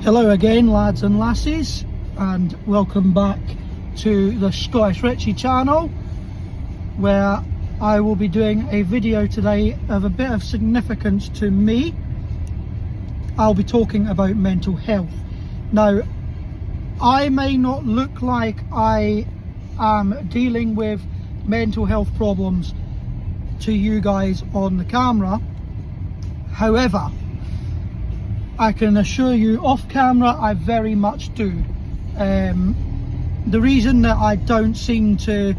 Hello again, lads and lassies, and welcome back to the Scottish Richie channel, where I will be doing a video today of a bit of significance to me. I'll be talking about mental health. Now, I may not look like I am dealing with mental health problems to you guys on the camera. However, I can assure you off camera I very much do. The reason that I don't seem to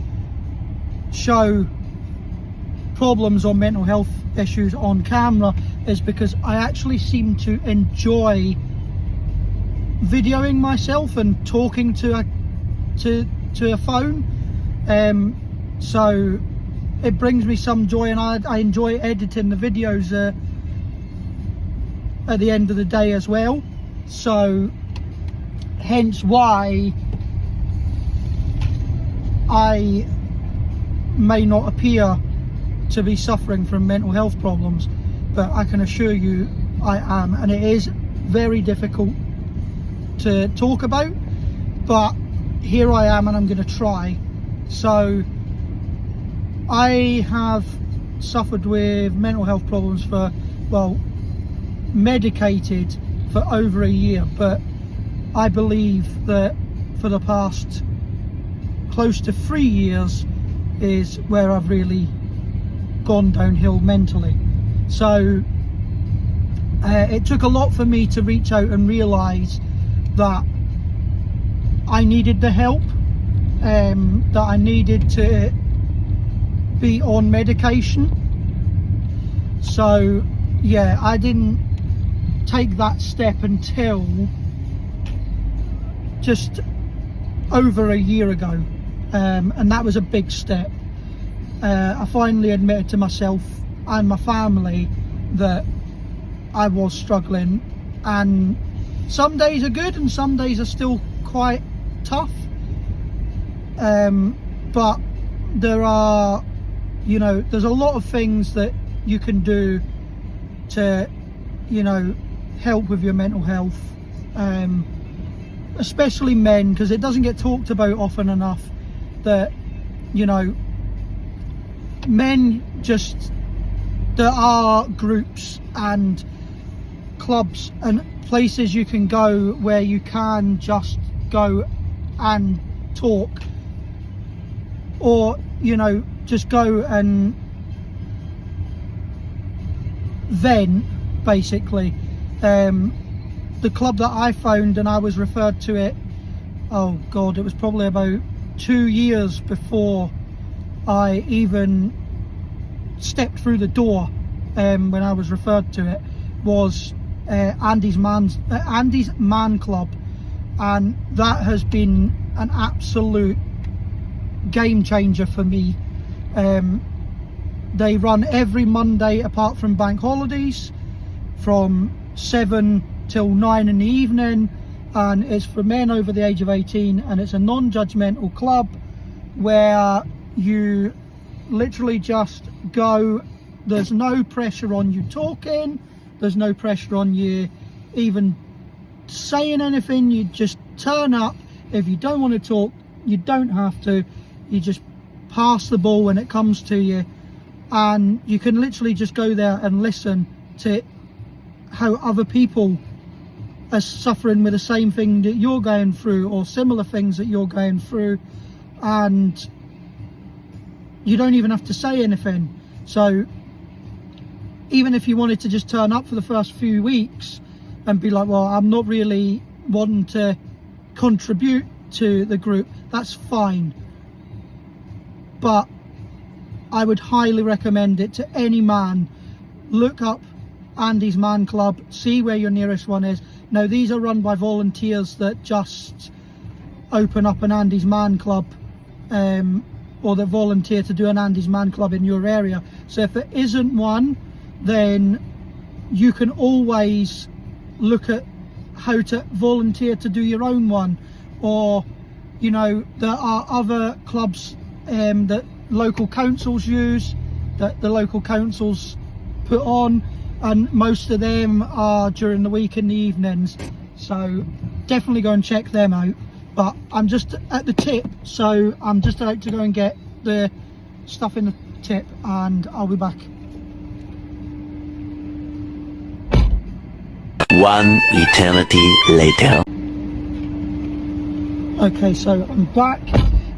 show problems or mental health issues on camera is because I actually seem to enjoy videoing myself and talking to a phone. So it brings me some joy, and I enjoy editing the videos at the end of the day as well. So hence why I may not appear to be suffering from mental health problems, but I can assure you I am, and it is very difficult to talk about, but here I am and I'm going to try. So I have suffered with mental health problems for, well, medicated for over a year, but I believe that for the past close to 3 years is where I've really gone downhill mentally. So it took a lot for me to reach out and realise that I needed the help, that I needed to be on medication. So yeah, I didn't take that step until just over a year ago, and that was a big step. I finally admitted to myself and my family that I was struggling, and some days are good and some days are still quite tough, but there are, you know, there's a lot of things that you can do to, you know, help with your mental health, especially men, because it doesn't get talked about often enough that, you know, men just, there are groups and clubs and places you can go where you can just go and talk, or, you know, just go and vent, basically. The club that I found, and I was referred to it, oh god, it was probably about 2 years before I even stepped through the door, when I was referred to it, was Andy's Man Club, and that has been an absolute game changer for me. They run every Monday apart from bank holidays from 7 till 9 in the evening, and it's for men over the age of 18, and it's a non-judgmental club where you literally just go. There's no pressure on you talking, there's no pressure on you even saying anything. You just turn up. If you don't want to talk, you don't have to. You just pass the ball when it comes to you, and you can literally just go there and listen to how other people are suffering with the same thing that you're going through, or similar things that you're going through, and you don't even have to say anything. So even if you wanted to just turn up for the first few weeks and be like, well, I'm not really wanting to contribute to the group, that's fine, but I would highly recommend it to any man. Look up Andy's Man Club, see where your nearest one is. Now, these are run by volunteers that just open up an Andy's Man Club, or that volunteer to do an Andy's Man Club in your area. So if there isn't one, then you can always look at how to volunteer to do your own one, or, you know, there are other clubs that local councils use, that the local councils put on, and most of them are during the week in the evenings. so definitely go and check them out. But I'm just at the tip, so I'm just about to go and get the stuff in the tip, and I'll be back. One eternity later. Okay, so I'm back.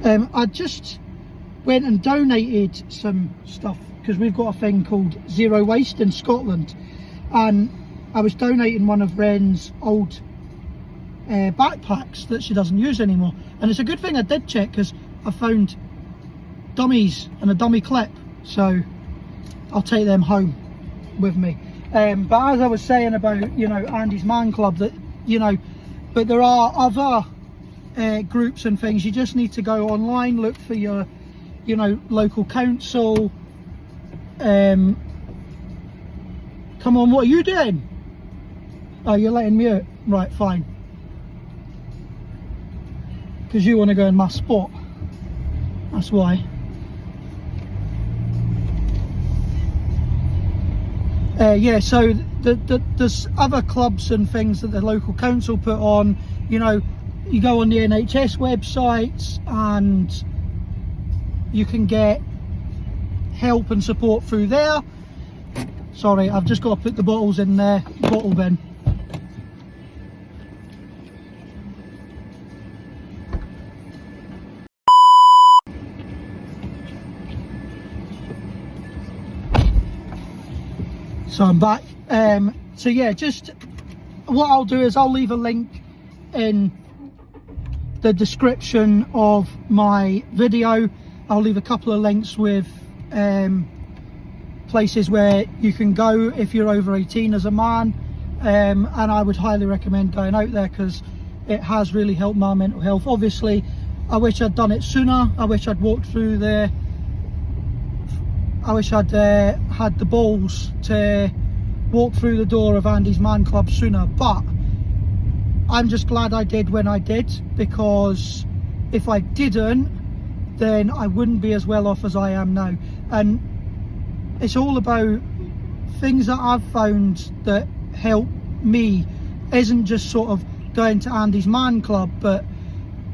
I just went and donated some stuff because we've got a thing called Zero Waste in Scotland, and I was donating one of Ren's old backpacks that she doesn't use anymore. And it's a good thing I did check, because I found dummies and a dummy clip, so I'll take them home with me. But as I was saying about, you know, Andy's Man Club, that, you know, but there are other groups and things. You just need to go online, look for your, you know, local council. Come on, what are you doing? Oh, you're letting me out? Right, fine. Because you want to go in my spot, that's why. Yeah, so there's other clubs and things that the local council put on. You know, you go on the NHS websites and you can get help and support through there. Sorry, I've just got to put the bottles in there, bottle bin. So I'm back. So yeah, just what I'll do is I'll leave a link in the description of my video. I'll leave a couple of links with places where you can go if you're over 18 as a man, and I would highly recommend going out there, because it has really helped my mental health. Obviously, I wish I'd done it sooner. I wish I'd walked through there. I wish I'd had the balls to walk through the door of Andy's Man Club sooner, but I'm just glad I did when I did, because if I didn't, then I wouldn't be as well off as I am now. And it's all about things that I've found that help me. Isn't just sort of going to Andy's Man Club, but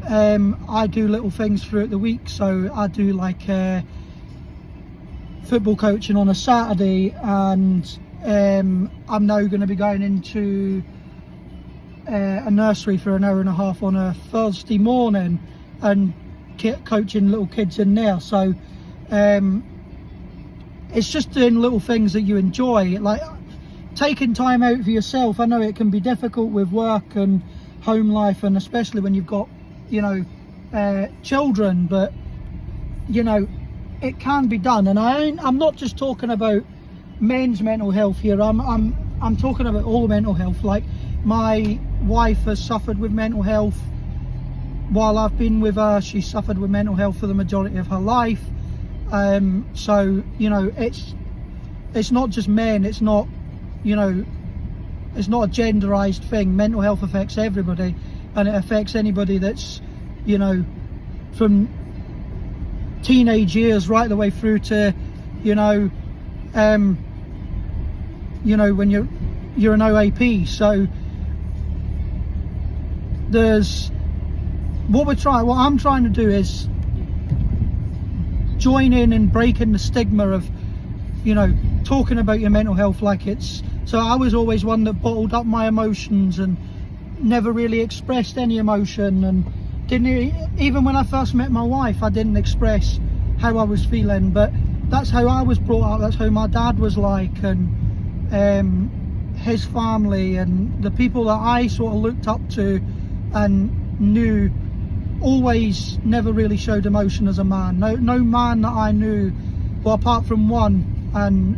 I do little things throughout the week. So I do like football coaching on a Saturday, and I'm now going to be going into a nursery for an hour and a half on a Thursday morning and coaching little kids in there. So it's just doing little things that you enjoy, like taking time out for yourself. I know it can be difficult with work and home life, and especially when you've got, you know, children, but you know, it can be done. And I'm not just talking about men's mental health here. I'm talking about all mental health. Like, my wife has suffered with mental health while I've been with her. She's suffered with mental health for the majority of her life. So you know, it's not just men. It's not, you know, it's not a genderized thing. Mental health affects everybody, and it affects anybody that's, you know, from teenage years right the way through to, you know, when you're an OAP. So there's what I'm trying to do is join in and break in the stigma of, you know, talking about your mental health like it's. So I was always one that bottled up my emotions and never really expressed any emotion, and didn't even when I first met my wife, I didn't express how I was feeling. But that's how I was brought up. That's how my dad was like, and his family and the people that I sort of looked up to and knew always never really showed emotion as a man. No man that I knew, well, apart from one, and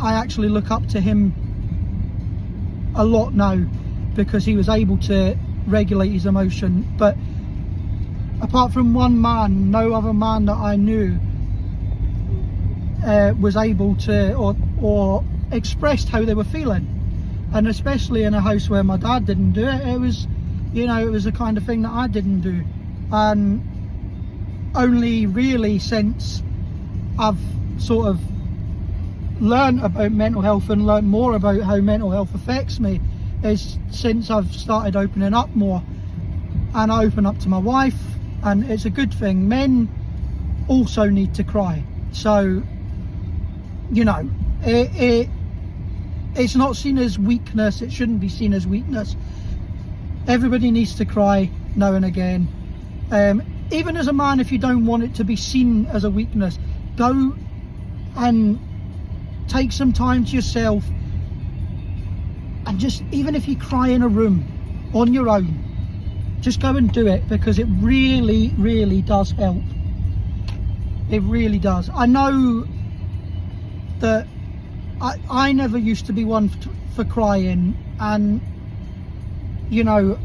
I actually look up to him a lot now because he was able to regulate his emotion. But apart from one man, no other man that I knew was able to or expressed how they were feeling. And especially in a house where my dad didn't do it, it was, you know, it was the kind of thing that I didn't do. And only really since I've sort of learned about mental health and learned more about how mental health affects me, is since I've started opening up more, and I open up to my wife, and it's a good thing. Men also need to cry, so you know, it's not seen as weakness. It shouldn't be seen as weakness. Everybody needs to cry now and again. Even as a man, if you don't want it to be seen as a weakness, go and take some time to yourself, and just, even if you cry in a room on your own, just go and do it, because it really, really does help. It really does. I know that I never used to be one for crying, and you know,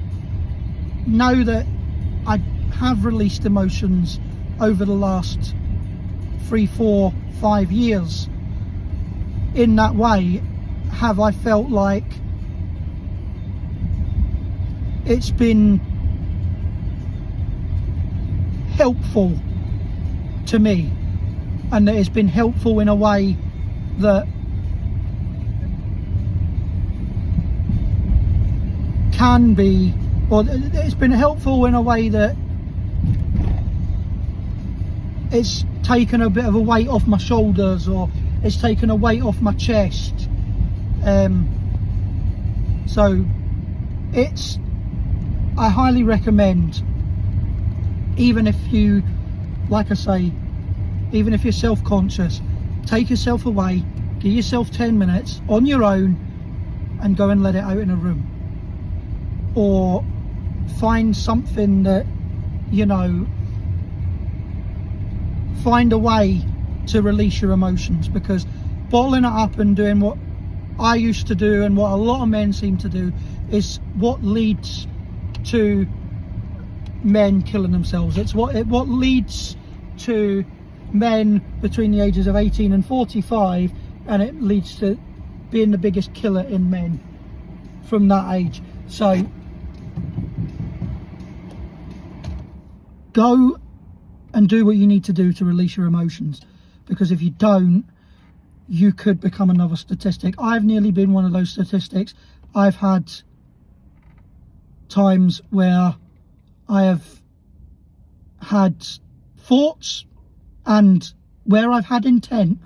that I have released emotions over the last 3, 4, 5 years. In that way, have I felt like it's been helpful to me, and that it's been helpful in a way that can be, or it's been helpful in a way that it's taken a bit of a weight off my shoulders, or it's taken a weight off my chest. So I highly recommend, even if you, like I say, even if you're self-conscious, take yourself away, give yourself 10 minutes on your own, and go and let it out in a room. Or find something that, you know, find a way to release your emotions, because bottling it up and doing what I used to do, and what a lot of men seem to do, is what leads to men killing themselves. It's what leads to men between the ages of 18 and 45, and it leads to being the biggest killer in men from that age. So go and do what you need to do to release your emotions, because if you don't, you could become another statistic. I've nearly been one of those statistics. I've had times where I have had thoughts and where I've had intent,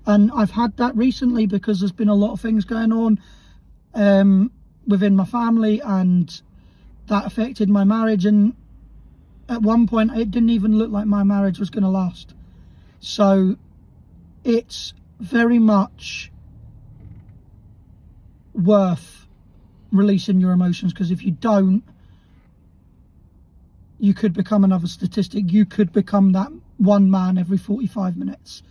and I've had that recently because there's been a lot of things going on within my family, and that affected my marriage, and at one point it didn't even look like my marriage was going to last. So it's very much worth releasing your emotions, because if you don't, you could become another statistic. You could become that one man every 45 minutes.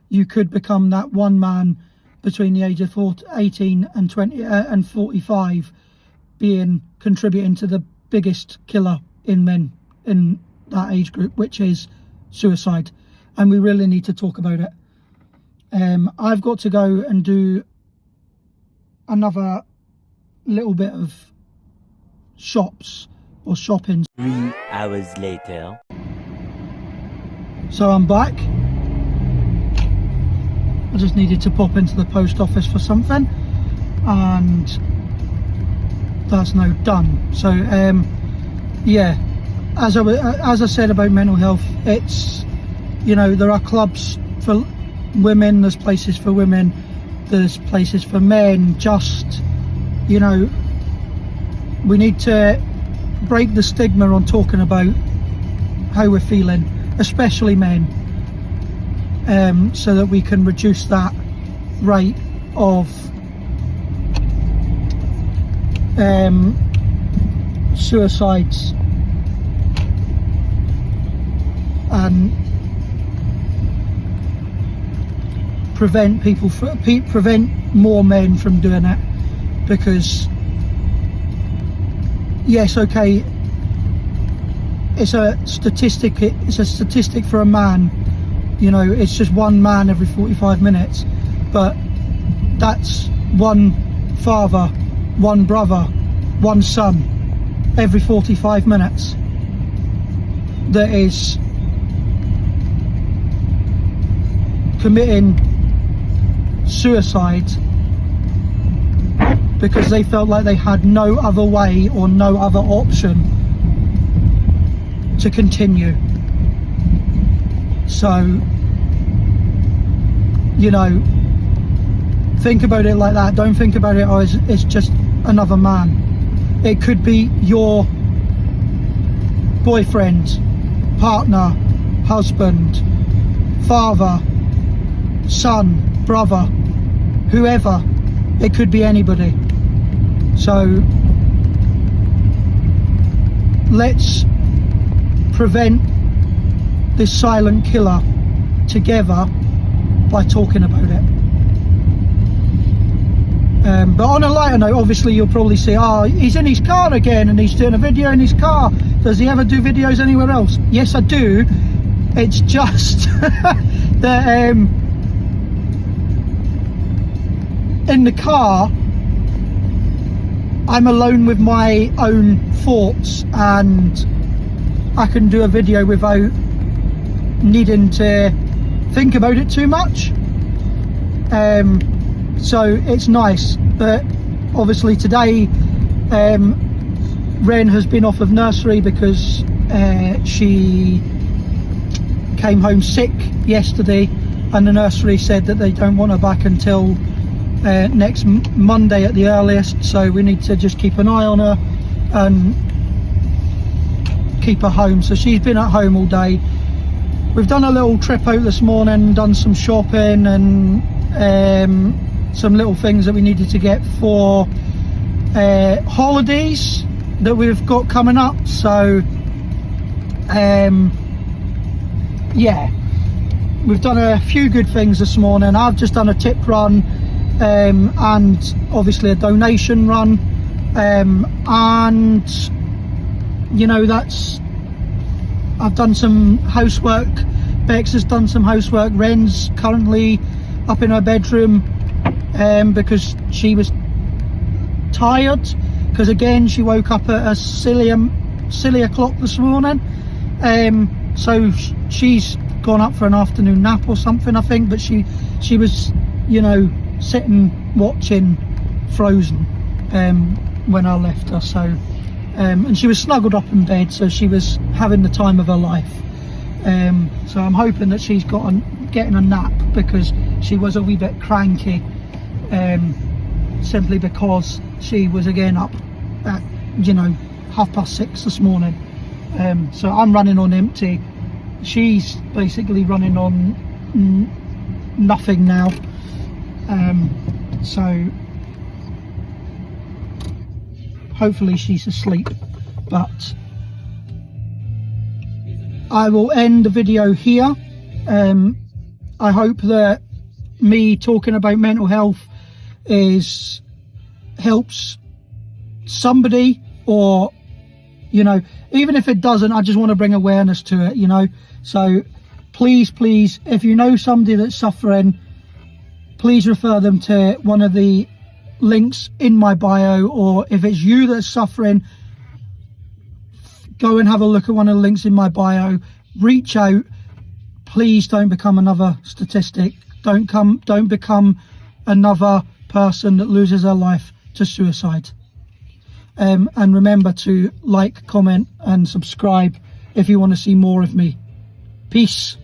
You could become that one man between the age of 18 and 20 and 45, contributing to the biggest killer in men in that age group, which is suicide. And we really need to talk about it. I've got to go and do another little bit of shopping. 3 hours later. So I'm back. I just needed to pop into the post office for something, and that's now done. So yeah, as I said about mental health, it's, you know, there are clubs for women, there's places for women, there's places for men. Just, you know, we need to break the stigma on talking about how we're feeling, especially men, so that we can reduce that rate of suicides and prevent more men from doing it. Because yes, okay, it's a statistic for a man, you know, it's just one man every 45 minutes, but that's one father, one brother, one son every 45 minutes that is committing suicide because they felt like they had no other way or no other option to continue. So, you know, think about it like that. Don't think about it as it's just another man. It could be your boyfriend, partner, husband, father, son, brother, whoever. It could be anybody. So let's prevent this silent killer together by talking about it. But on a lighter note, obviously you'll probably see, oh, he's in his car again and he's doing a video in his car. Does he ever do videos anywhere else? Yes, I do. It's just that in the car I'm alone with my own thoughts, and I can do a video without needing to think about it too much. So it's nice. But obviously today Ren has been off of nursery because she came home sick yesterday, and the nursery said that they don't want her back until next Monday at the earliest. So we need to just keep an eye on her and keep her home. So she's been at home all day. We've done a little trip out this morning, done some shopping and some little things that we needed to get for holidays that we've got coming up. So yeah, we've done a few good things this morning. I've just done a tip run and obviously a donation run, and you know, I've done some housework. Bex has done some housework. Ren's currently up in her bedroom because she was tired, because again she woke up at a silly o'clock this morning. So she's gone up for an afternoon nap or something, I think, but she was, you know, sitting watching Frozen when I left her. So and she was snuggled up in bed, so she was having the time of her life. So I'm hoping that she's getting a nap, because she was a wee bit cranky, simply because she was again up at, you know, 6:30 this morning. So I'm running on empty. She's basically running on nothing now. So hopefully she's asleep, but I will end the video here. I hope that me talking about mental health helps somebody, or, you know, even if it doesn't, I just want to bring awareness to it, you know. So please, if you know somebody that's suffering, please refer them to one of the links in my bio, or if it's you that's suffering, go and have a look at one of the links in my bio. Reach out. Please don't become another statistic. Don't become another person that loses their life to suicide. And remember to like, comment and subscribe if you want to see more of me. Peace.